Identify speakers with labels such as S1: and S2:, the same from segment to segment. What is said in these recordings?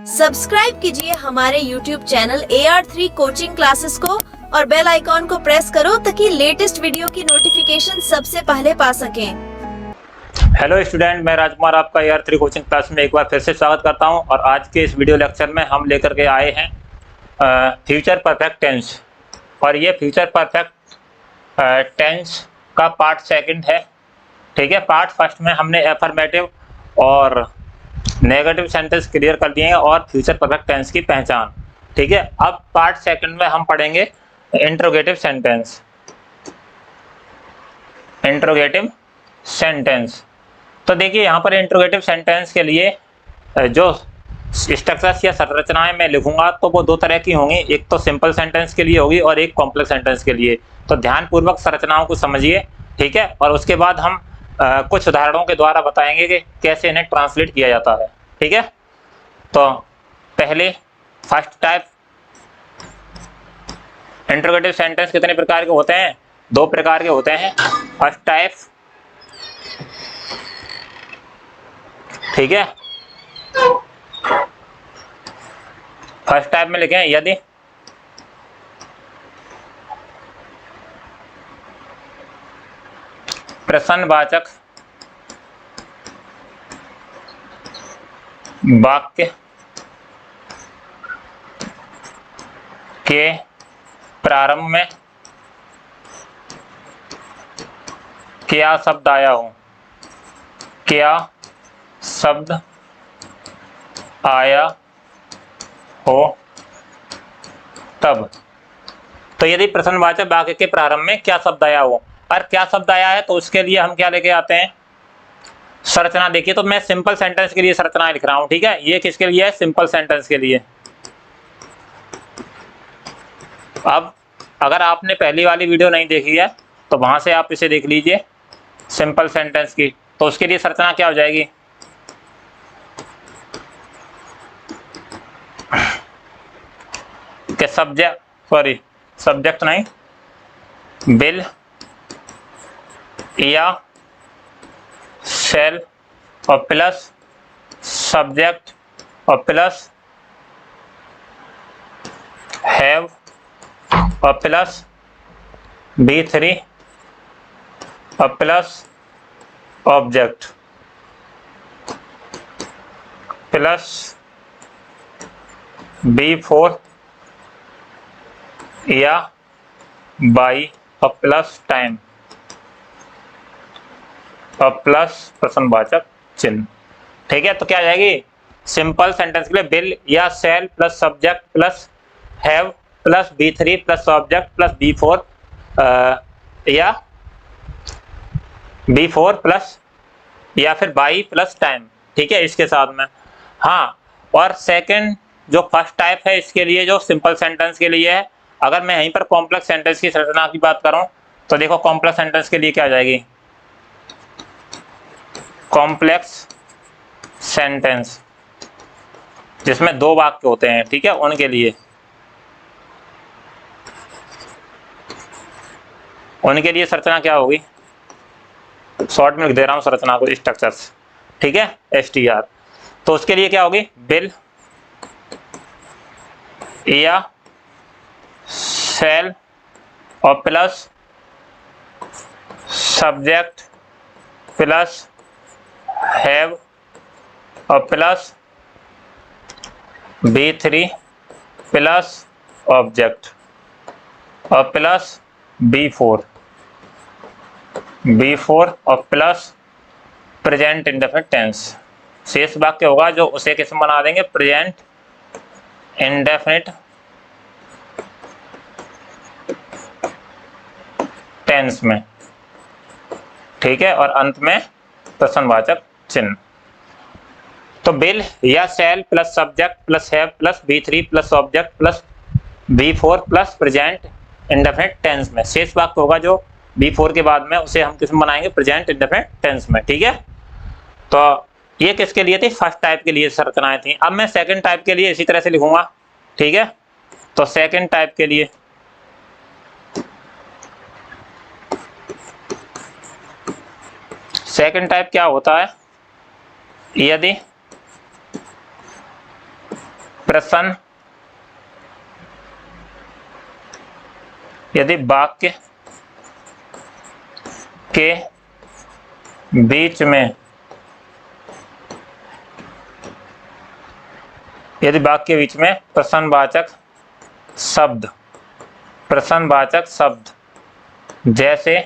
S1: Subscribe कीजिए हमारे YouTube channel AR3 coaching classes को और बेल आइकॉन को प्रेस करो ताकि लेटेस्ट वीडियो की नोटिफिकेशन सबसे पहले पा सकें।
S2: हेलो स्टूडेंट, मैं राजकुमार आपका AR3 कोचिंग क्लास में एक बार फिर से स्वागत करता हूं। और आज के इस वीडियो लेक्चर में हम लेकर के आए हैं फ्यूचर परफेक्ट टेंस। और ये फ्यूचर परफेक्ट टेंस का पार्ट सेकंड है। ठीक है, पार्ट फर्स्ट में हमने एफर्मेटिव और नेगेटिव सेंटेंस क्लियर कर दिए हैं और फ्यूचर परफेक्ट टेंस की पहचान। ठीक है, अब पार्ट सेकंड में हम पढ़ेंगे इंट्रोगेटिव सेंटेंस। इंट्रोगेटिव सेंटेंस, तो देखिए यहाँ पर इंट्रोगेटिव सेंटेंस के लिए जो स्ट्रक्चर्स या संरचनाएं मैं लिखूंगा तो वो दो तरह की होंगी। एक तो सिंपल सेंटेंस के लिए होगी और एक कॉम्प्लेक्स सेंटेंस के लिए। तो ध्यानपूर्वक संरचनाओं को समझिए, ठीक है। और उसके बाद हम कुछ उदाहरणों के द्वारा बताएंगे कि कैसे इन्हें ट्रांसलेट किया जाता है। ठीक है, तो पहले फर्स्ट टाइप, इंट्रोगेटिव सेंटेंस कितने प्रकार के होते हैं? दो प्रकार के होते हैं। फर्स्ट टाइप, ठीक है, फर्स्ट टाइप में लिखें यदि प्रश्नवाचक वाक्य के प्रारंभ में क्या शब्द आया हो, क्या शब्द आया हो तब। तो यदि प्रश्नवाचक वाक्य के प्रारंभ में क्या शब्द आया हो, और क्या शब्द आया है तो उसके लिए हम क्या लेके आते हैं? संरचना। देखिए, तो मैं सिंपल सेंटेंस के लिए संरचना लिख रहा हूं। ठीक है, ये किसके लिए है? सिंपल सेंटेंस के लिए। अब अगर आपने पहली वाली वीडियो नहीं देखी है तो वहां से आप इसे देख लीजिए, सिंपल सेंटेंस की। तो उसके लिए संरचना क्या हो जाएगी? कि सब्जेक्ट नहीं, विल या शैल और प्लस सब्जेक्ट और प्लस हैव और प्लस B3 और प्लस ऑब्जेक्ट प्लस B4 या बाई और प्लस टाइम और प्लस प्रश्नवाचक चिन्ह। ठीक है, तो क्या आ जाएगी? सिंपल सेंटेंस के लिए विल या shall plus subject plus have plus B3 plus object plus B4 या B4 प्लस या फिर बाई प्लस टाइम। ठीक है, इसके साथ में। हाँ, और सेकंड जो फर्स्ट टाइप है इसके लिए, जो सिंपल सेंटेंस के लिए है, अगर मैं यहीं पर कॉम्प्लेक्स सेंटेंस की संरचना की बात करूं तो देखो कॉम्प्लेक्स सेंटेंस के लिए क्या आ जाएगी? कॉम्प्लेक्स सेंटेंस जिसमें दो वाक्य होते हैं, ठीक है, उनके लिए संरचना क्या होगी? शॉर्ट में लिख दे रहा हूं संरचना को, स्ट्रक्चर्स। ठीक है, STR। तो उसके लिए क्या होगी? विल या शैल और प्लस सब्जेक्ट प्लस हैव और प्लस B3 प्लस ऑब्जेक्ट और प्लस B4 और प्लस प्रेजेंट इंडेफिनिट टेंस। शेष वाक्य होगा जो उसे किस में बना देंगे? प्रेजेंट इंडेफिनिट टेंस में। ठीक है, और अंत में प्रश्नवाचक चिन्ह। तो विल या shall plus subject plus have plus B3 plus object plus B4 plus present indefinite tense में। शेष वाक्य होगा जो B4 के बाद में, उसे हम किस में बनाएंगे? प्रेजेंट इंडेफिनिट टेंस में। ठीक है, तो ये किसके लिए थी? फर्स्ट टाइप के लिए संरचनाएं थी। अब मैं सेकंड टाइप के लिए इसी तरह से लिखूंगा। ठीक है, तो सेकंड टाइप के लिए सेकंड टाइप क्या होता है? यदि प्रश्न यदि वाक्य के बीच में प्रश्नवाचक शब्द जैसे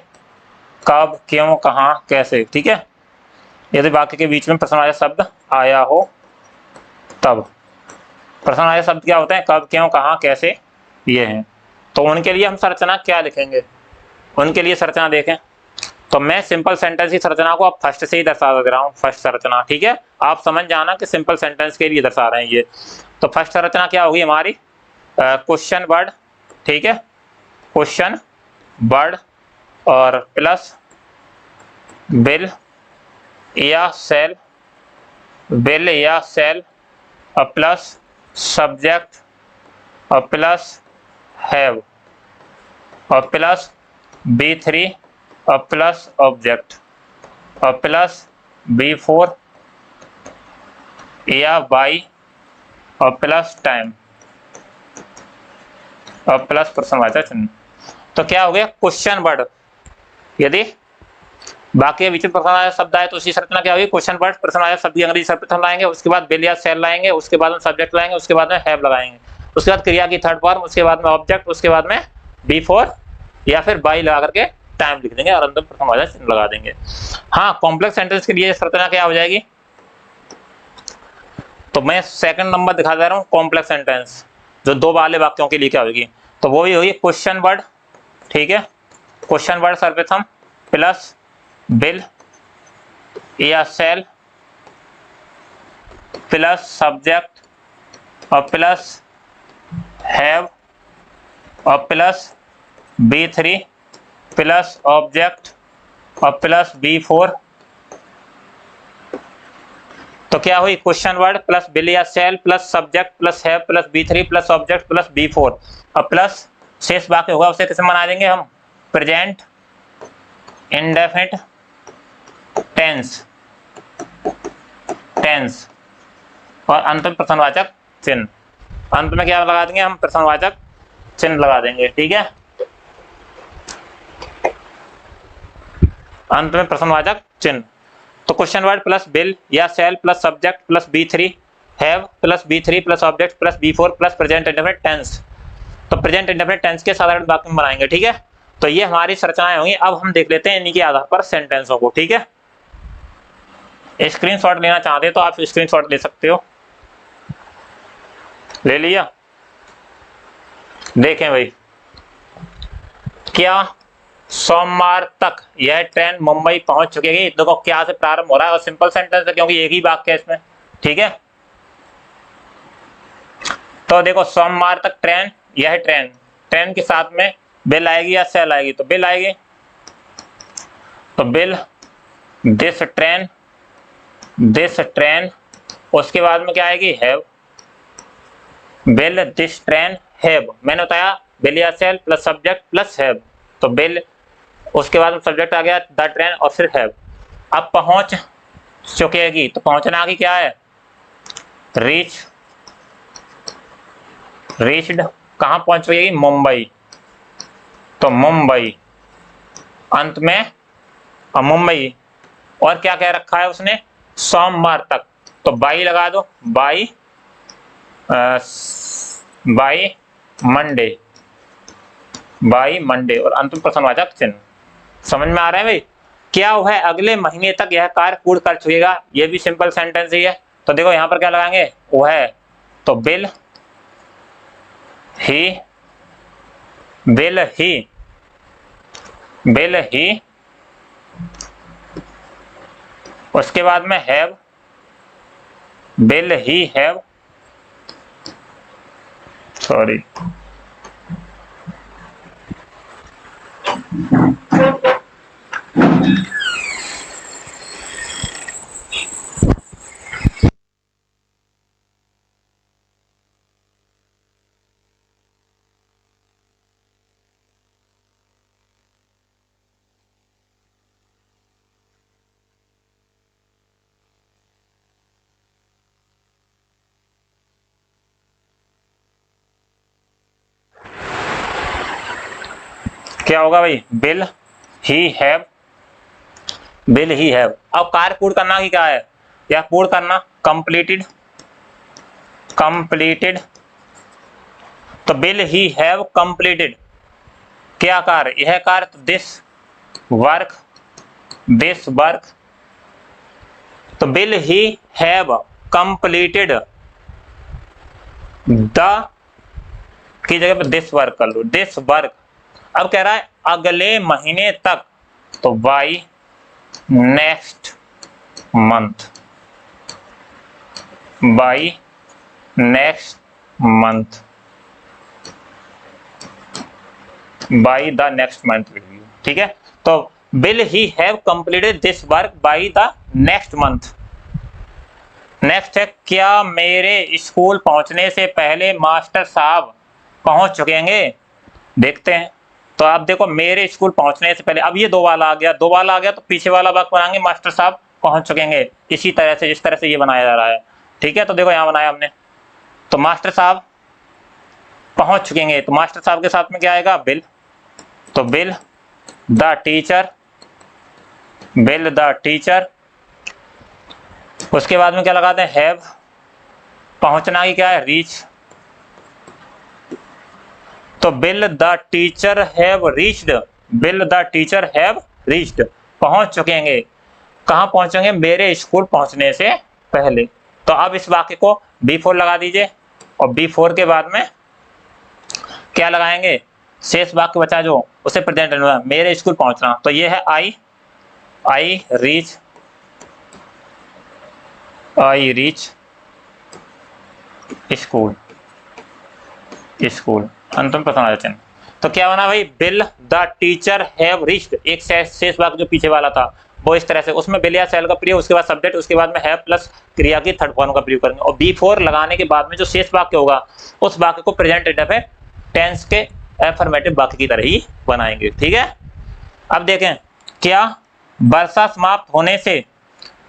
S2: कब, क्यों, कहाँ, कैसे, ठीक है, यदि वाक्य के बीच में प्रश्नवाचक शब्द आया हो तब। प्रश्नवाचक शब्द क्या होते हैं? कब, क्यों, कहाँ, कैसे, ये हैं। तो उनके लिए हम संरचना क्या लिखेंगे? उनके लिए संरचना देखें तो मैं सिंपल सेंटेंस की संरचना को अब फर्स्ट से ही दर्शा दे रहा हूँ, फर्स्ट संरचना, ठीक है। आप समझ जाना कि सिंपल सेंटेंस के लिए दर्शा रहे हैं ये। तो फर्स्ट संरचना क्या होगी हमारी? क्वेश्चन वर्ड, ठीक है, क्वेश्चन वर्ड और प्लस बिल या सेल, और प्लस सब्जेक्ट और प्लस हैव और प्लस B3 और प्लस ऑब्जेक्ट और प्लस B4 या बाई और प्लस टाइम और प्लस प्रश्नवाचक चिन्ह। तो क्या हो गया? क्वेश्चन वर्ड, यदि बाकी बीच में प्रश्नवाचक शब्द आए तो उसकी संरचना क्या होगी? क्वेश्चन वर्ड, प्रश्नवाचक शब्द की अंग्रेजी सर्वप्रथम लाएंगे, उसके बाद बिल या सेल लाएंगे, उसके बाद में सब्जेक्ट लाएंगे, उसके बाद में हैव लगाएंगे, उसके बाद क्रिया की थर्ड फॉर्म, उसके बाद में ऑब्जेक्ट, उसके बाद में B4 या फिर बाई लगा करके टाइम लिख देंगे और अंदर प्रश्नवाचक चिन्ह लगा देंगे। हाँ, कॉम्प्लेक्स सेंटेंस के लिए संरचना क्या हो जाएगी? तो मैं सेकंड नंबर दिखा दे रहा हूँ, कॉम्प्लेक्स सेंटेंस जो दो वाले वाक्यों के लिए क्या होगी? तो वो ही होगी क्वेश्चन वर्ड, ठीक है, क्वेश्चन वर्ड सर्वप्रथम प्लस बिल या सेल प्लस सब्जेक्ट और प्लस हैव और प्लस B3 प्लस ऑब्जेक्ट और प्लस B4। तो क्या हुई? क्वेश्चन वर्ड प्लस बिल या shall plus subject plus have plus B3 plus object plus B4 और प्लस शेष वाक्य होगा उसे किसे बना देंगे हम? प्रेजेंट इंडेफिनिट टेंस और अंत में प्रश्नवाचक चिन्ह। अंत में क्या लगा देंगे हम? प्रश्नवाचक चिन्ह लगा देंगे, ठीक है, अंत में प्रश्नवाचक चिन्ह। तो क्वेश्चन वर्ड प्लस बिल या shall plus subject plus B3 have plus B3 plus object plus B4 plus present indefinite tense. तो प्रेजेंट इंडेफिनिट टेंस के साधारण वाक्य में बनाएंगे, ठीक है। तो ये हमारी संरचनाएं होंगी। अब हम देख लेते हैं इन्हीं के आधार पर सेंटेंसों को, ठीक है। स्क्रीनशॉट लेना चाहते हो तो आप स्क्रीनशॉट ले सकते हो। ले लिया? देखें भाई, क्या सोमवार तक यह ट्रेन मुंबई पहुंच चुकेगी? देखो क्या से प्रारंभ हो रहा है और सिंपल सेंटेंस है क्योंकि एक ही वाक्य है इसमें, ठीक है। तो देखो सोमवार तक ट्रेन, यह ट्रेन के साथ में बिल आएगी या सेल आएगी? तो बिल आएगी, तो बिल दिस ट्रेन, उसके बाद में क्या आएगी? Have, will this train have. मैंने बताया बिल या shall plus subject plus have, तो बिल, उसके बाद में सब्जेक्ट आ गया द ट्रेन और फिर हैव। अब पहुंच चुकेगी, तो पहुंचना की क्या है? रीच्ड। कहां पहुंच चुकेगी? मुंबई, तो मुंबई, अंत में मुंबई। और क्या कह रखा है उसने? सोमवार तक, तो बाई लगा दो, बाई मंडे और अंत में प्रश्नवाचक चिन्ह। समझ में आ रहा है भाई? क्या वह अगले महीने तक यह कार्य पूर्ण कर चुकेगा? यह भी सिंपल सेंटेंस ही है। तो देखो यहां पर क्या लगाएंगे? वह, तो बिल ही, उसके बाद में have, bill he have, sorry, क्या होगा भाई, will he have, will he have. अब कार्य पूर्ण करना ही क्या है, या पूर्ण करना, कंप्लीटेड, कंप्लीटेड। तो विल ही हैव कंप्लीटेड क्या कार्य, यह कार्य, तो दिस वर्क, दिस वर्क। तो will he have completed the key जगह पे दिस वर्क कर लो, दिस वर्क। अब कह रहा है अगले महीने तक, तो by next month, by next month, by the next month review. ठीक है, तो will he have completed this work by the next month. Next है, क्या मेरे स्कूल पहुंचने से पहले मास्टर साहब पहुंच चुकेंगे। देखते हैं, तो आप देखो मेरे स्कूल पहुंचने से पहले, अब ये दो वाला आ गया, दो वाला आ गया तो पीछे वाला वाक्य बनाएंगे मास्टर साहब पहुंच चुकेंगे, इसी तरह से जिस तरह से ये बनाया जा रहा है। ठीक है, तो देखो यहाँ बनाया हमने, तो मास्टर साहब पहुंच चुकेंगे, तो मास्टर साहब के साथ में क्या आएगा, बिल। तो bill the teacher, bill the teacher. उसके बाद में क्या लगाते हैं, हैव। पहुंचना की क्या है, रीच। तो bill the teacher have reached, bill the teacher have reached, पहुंच चुकेंगे। कहां पहुंचेंगे, मेरे स्कूल पहुंचने से पहले। तो अब इस वाक्य को B4 लगा दीजिए, और B4 के बाद में क्या लगाएंगे, शेष वाक्य बचा जो, उसे प्रेजेंट टेंस, मेरे स्कूल पहुंचना। तो ये है I reach, I reach school, school अंतिम प्रश्न आ चिन्ह। तो क्या बना भाई, bill the teacher have reached, एक शेष वाक्य जो पीछे वाला था वो इस तरह से, उसमें बिल या सेल का प्रयोग, उसके बाद सब्जेक्ट, उसके बाद में हैव प्लस क्रिया की थर्ड फॉर्म का प्रयोग करेंगे। और B4 लगाने के बाद में जो शेष वाक्य होगा उस वाक्य को प्रेजेंट इंडेफिनिट टेंस के एफर्मेटिव वाक्य की तरह ही बनाएंगे। ठीक है, अब देखें, क्या वर्षा समाप्त होने से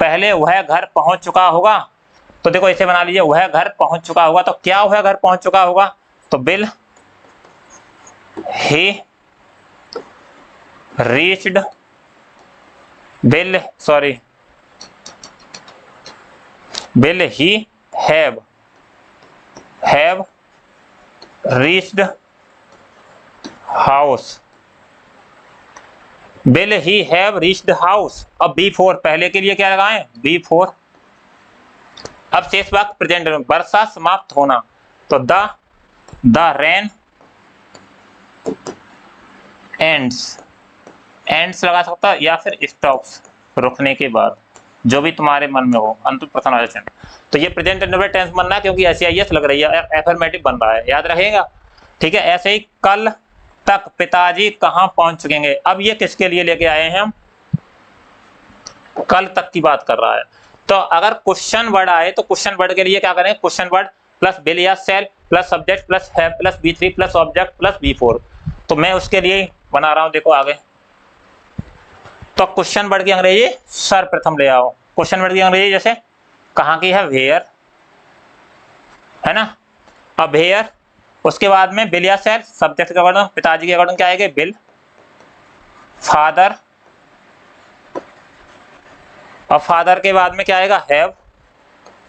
S2: पहले वह घर पहुंच चुका होगा। तो देखो इसे बना लीजिए, वह घर पहुंच चुका होगा। तो क्या वह घर पहुंच चुका होगा, तो bill he reached, bill sorry, bill he have reached house, bill he have reached house. अब B4 पहले के लिए क्या लगाएं, B4। अब शेष वाक्य प्रेजेंट में, वर्षा समाप्त होना, तो द रेन एंड्स लगा सकता है, या फिर स्टॉप्स, रुकने के बाद, जो भी तुम्हारे मन में हो, अंतिम प्रश्न। तो ये प्रेजेंट इंडेफिनिट टेंस बनना है क्योंकि SIS लग रही है, एफर्मेटिव बन रहा है, याद रखेगा। ठीक है, ऐसे ही कल तक पिताजी कहां पहुंच चुकेंगे। अब ये किसके लिए लेके आए हैं हम, कल तक की बात कर रहा है। तो अगर क्वेश्चन वर्ड आए तो क्वेश्चन वर्ड के लिए क्या करें, क्वेश्चन वर्ड प्लस बिल या shall plus subject plus have plus B3 plus object plus B4। तो मैं उसके लिए बना रहा हूं, देखो आगे। तो क्वेश्चन वर्ड की अंग्रेजी सर्वप्रथम ले आओ। क्वेश्चन वर्ड की अंग्रेजी जैसे कहां की है, वेयर, है ना। अब वेयर, उसके बाद में बिल या सेल, सब्जेक्ट के अकॉर्डिंग, पिताजी के अकॉर्डिंग क्या आएगा, बिल। फादर, और फादर के बाद में क्या आएगा, हैव।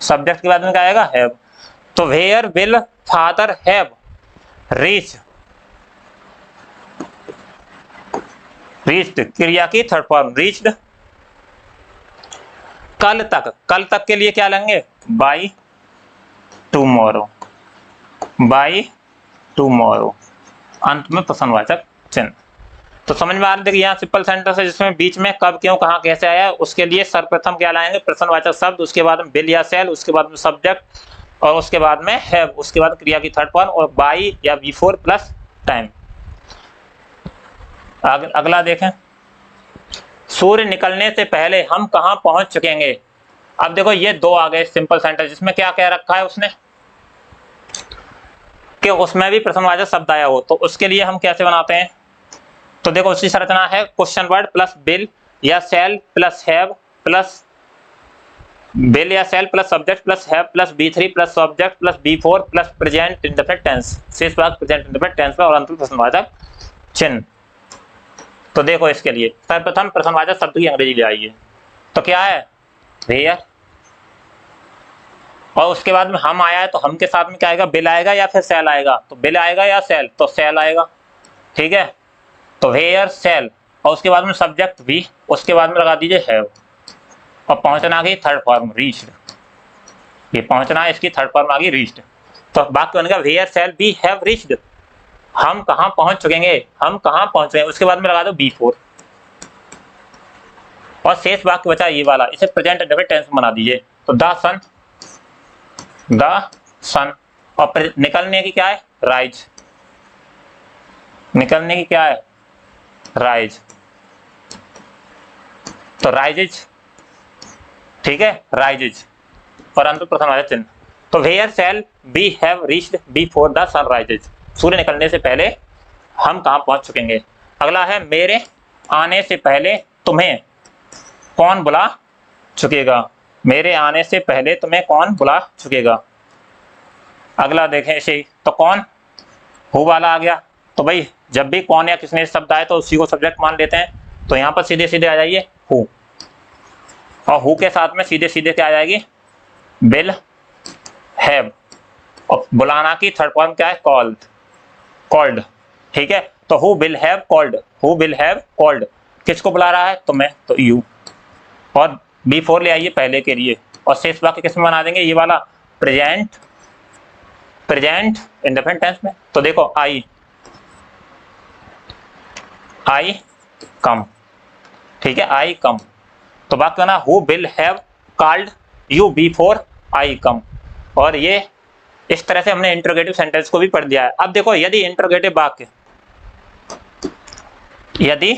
S2: सब्जेक्ट के बाद में क्या आएगा, हैव। तो where will father have reach, reached क्रिया की थर्ड फॉर्म, रीच्ड। कल तक के लिए क्या लेंगे, बाई टुमारो, बाई टुमारो, अंत में प्रश्नवाचक चिन्ह। तो समझ में आ रहा है, यहाँ सिंपल सेंटेंस है जिसमें बीच में कब, क्यों, कहां, कैसे आया, उसके लिए सर्वप्रथम क्या लाएंगे, प्रश्नवाचक शब्द, उसके बाद में बिल या सेल, उसके बाद में सब्जेक्ट, और उसके बाद में हैव, उसके बाद क्रिया की थर्ड फॉर्म, और बाई या B4 प्लस टाइम। अगला देखें, सूर्य निकलने से पहले हम कहां पहुंच चुकेंगे। अब देखो ये दो आ गए सिंपल सेंटेंस, जिसमें क्या कह रखा है उसने, कि उसमें भी प्रश्नवाचक शब्द आया हो, तो उसके लिए हम कैसे बनाते हैं। तो देखो उसकी संरचना है, क्वेश्चन वर्ड प्लस बिल या shall plus have plus will या shall plus subject plus have plus B3 plus subject plus B4 plus present indefinite tense, शेष भाग प्रेजेंट इंडेफिनिट टेंस में, और अंतिम प्रश्नवाचक चिन्ह। तो देखो इसके लिए सर्वप्रथम प्रश्नवाचक शब्द की अंग्रेजी ले आइए, तो क्या है वेयर, और उसके बाद में हम आया है तो हम के साथ में क्या आएगा, बिल आएगा या फिर सेल आएगा, तो बिल आएगा या सेल, तो सेल आएगा, ठीक है। तो वेयर सेल, और उसके बाद में सब्जेक्ट भी, उसके बाद में लगा दीजिए हैव, और पहुंचना की थर्ड फॉर्म रीच्ड, ये पहुंचना है इसकी थर्ड फॉर्म आ गई रीच्ड। तो वाक्य बनेगा where shall be have reached, हम कहां पहुंच चुकेंगे, हम कहां पहुंच रहे हैं, उसके बाद में लगा दो बी4, और शेष वाक्य बचा ये वाला, इसे प्रेजेंट इंडेफिनिट टेंस में बना दीजिए। तो द सन, और निकलने की क्या है राइज, निकलने की क्या है राइज, तो राइजेज, ठीक है राइजेज, और अंत प्रश्नवाचक चिन्ह। तो where shall be have reached before the sun rises, सूर्य निकलने से पहले हम कहां पहुंच चुकेंगे। अगला है मेरे आने से पहले तुम्हें कौन बुला चुकेगा, मेरे आने से पहले तुम्हें कौन बुला चुकेगा। अगला देखें इसे, तो कौन हु वाला आ गया, तो भाई जब भी कौन या किसने शब्द आए तो उसी को सब्जेक्ट मान लेते हैं, तो यहाँ पर सीधे सीधे आ जाइए हु, और हु के साथ में सीधे सीधे क्या आ जाएगी बिल हैव, और बुलाना की थर्ड फॉर्म क्या है कॉल्ड, ठीक है। तो who will have called, who will have called, किसको बुला रहा है तुम्हें, तो यू, और B4 ले आइए पहले के लिए, और शेष वाक्य किस में बना देंगे ये वाला प्रेजेंट इंडेफिनिट टेंस में। तो देखो आई कम, ठीक है आई कम, तो वाक्य बना who will have called you before I come, और ये इस तरह से हमने इंटरोगेटिव सेंटेंस को भी पढ़ दिया है। अब देखो यदि इंटरोगेटिव वाक्य, यदि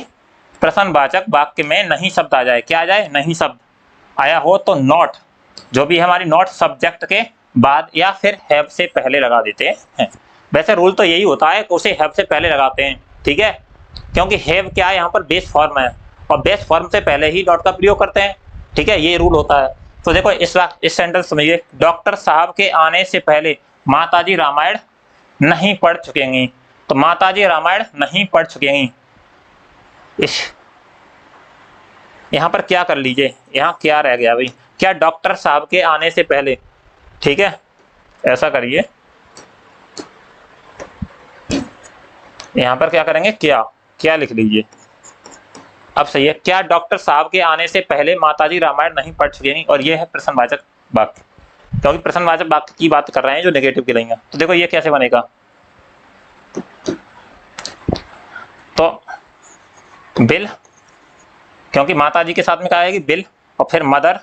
S2: प्रश्नवाचक वाक्य में नहीं शब्द आ जाए, क्या आ जाए नहीं शब्द आया हो, तो नॉट, जो भी हमारी नॉट सब्जेक्ट के बाद या फिर हैव से पहले लगा देते हैं। वैसे रूल तो यही होता है कि उसे हैव से पहले लगाते हैं, ठीक है, क्योंकि हैव क्या है यहाँ पर बेस फॉर्म है, और बेस फॉर्म से पहले ही डॉट का प्रयोग करते हैं, ठीक है, ये रूल होता है। तो देखो इस सेंटेंस समझिए, डॉक्टर साहब के आने से पहले माताजी रामायण नहीं पढ़ चुकेंगी, तो माताजी रामायण नहीं पढ़ चुकेंगी, इस यहाँ पर क्या कर लीजिए, यहाँ क्या रह गया भाई, क्या डॉक्टर साहब के आने से पहले, ठीक है, ऐसा करिए, यहाँ पर क्या करेंगे क्या लिख लीजिए, अब सही है, क्या डॉक्टर साहब के आने से पहले माताजी रामायण नहीं पढ़ चुकेंगी, और ये है प्रश्नवाचक वाक्य, क्योंकि प्रश्नवाचक वाक्य की बात कर रहे हैं जो नेगेटिव के लिए। तो देखो ये कैसे बनेगा, तो बिल, क्योंकि माताजी के साथ में क्या आएगी बिल, और फिर मदर,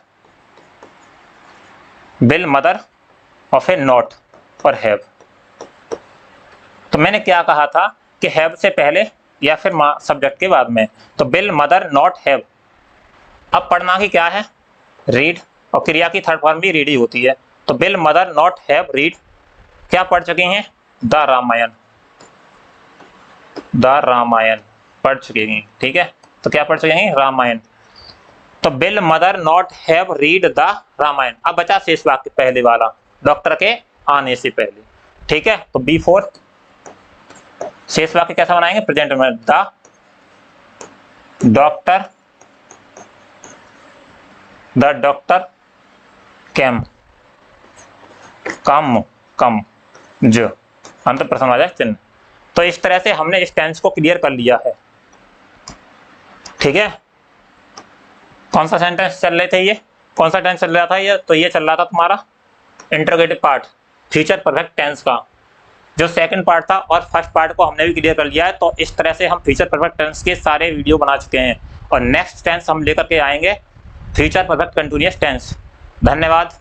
S2: और फिर नॉट और हैव। तो मैंने क्या कहा था कि हैव से पहले या फिर सब्जेक्ट के बाद में, तो बिल मदर नॉट हैव। अब पढ़ना की क्या है रीड, और क्रिया की थर्ड फॉर्म भी रीड ही होती है, तो will mother not have read, क्या पढ़ चुकी हैं द रामायण पढ़ चुकेंगी, ठीक है, तो क्या पढ़ चुकेंगी रामायण, तो will mother not have read the Ramayana. अब बचा शेष वाक्य पहले वाला, डॉक्टर के आने से पहले, ठीक है, तो B4 शेष वाक्य कैसा बनाएंगे प्रेजेंट में, द डॉक्टर कम जो अंत प्रश्नवाचक चिन्ह। तो इस तरह से हमने इस टेंस को क्लियर कर लिया है, ठीक है। कौन सा सेंटेंस चल रहे थे ये, कौन सा टेंस चल रहा था ये, तो ये चल रहा था तुम्हारा interrogative part future perfect tense का, जो सेकंड पार्ट था, और फर्स्ट पार्ट को हमने भी क्लियर कर लिया है। तो इस तरह से हम फ्यूचर परफेक्ट टेंस के सारे वीडियो बना चुके हैं, और नेक्स्ट टेंस हम लेकर के आएंगे फ्यूचर परफेक्ट कंटिन्यूअस टेंस। धन्यवाद।